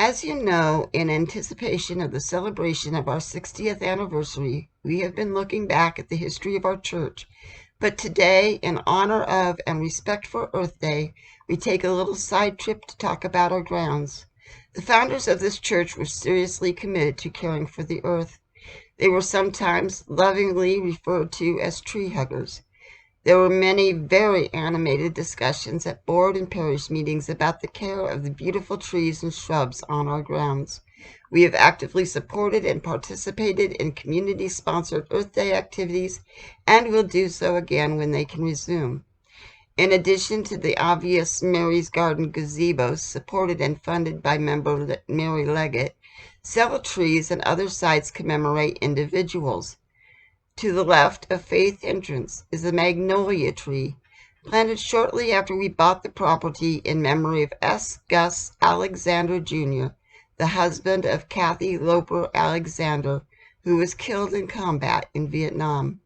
As you know, in anticipation of the celebration of our 60th anniversary, we have been looking back at the history of our church. But today, in honor of and respect for Earth Day, we take a little side trip to talk about our grounds. The founders of this church were seriously committed to caring for the earth. They were sometimes lovingly referred to as tree huggers. There were many very animated discussions at board and parish meetings about the care of the beautiful trees and shrubs on our grounds. We have actively supported and participated in community-sponsored Earth Day activities and will do so again when they can resume. In addition to the obvious Mary's Garden gazebos supported and funded by member Mary Leggett, several trees and other sites commemorate individuals. To the left of Faith Entrance is a magnolia tree, planted shortly after we bought the property in memory of S. Gus Alexander, Jr., the husband of Kathy Loper Alexander, who was killed in combat in Vietnam.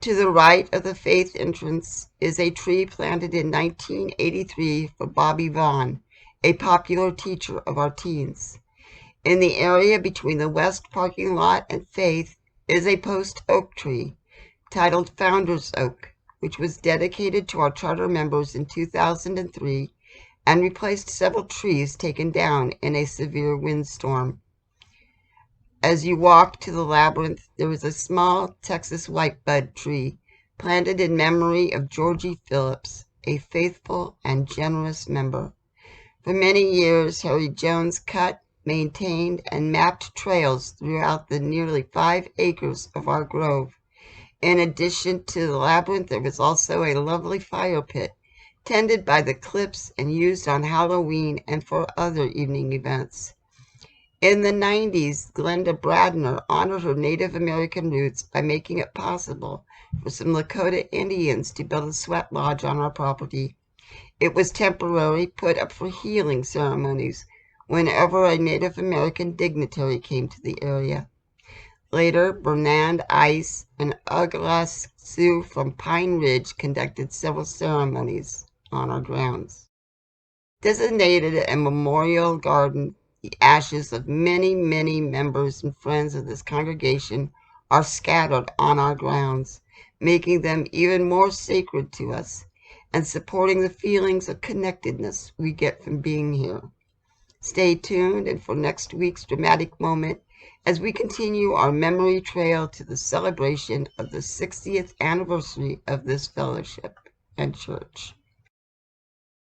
To the right of the Faith Entrance is a tree planted in 1983 for Bobby Vaughn, a popular teacher of our teens. In the area between the west parking lot and Faith is a post oak tree titled Founders Oak, which was dedicated to our charter members in 2003 and replaced several trees taken down in a severe windstorm. As you walk to the labyrinth, there is a small Texas whitebud tree planted in memory of Georgie Phillips, a faithful and generous member. For many years, Harry Jones cut, maintained, and mapped trails throughout the nearly 5 acres of our grove. In addition to the labyrinth, there was also a lovely fire pit, tended by the Clips and used on Halloween and for other evening events. In the 90s, Glenda Bradner honored her Native American roots by making it possible for some Lakota Indians to build a sweat lodge on our property. It was temporarily put up for healing ceremonies whenever a Native American dignitary came to the area. Later, Bernand Ice and Uglas Sioux from Pine Ridge conducted several ceremonies on our grounds. Designated a memorial garden, the ashes of many, many members and friends of this congregation are scattered on our grounds, making them even more sacred to us and supporting the feelings of connectedness we get from being here. Stay tuned and for next week's dramatic moment as we continue our memory trail to the celebration of the 60th anniversary of this fellowship and church.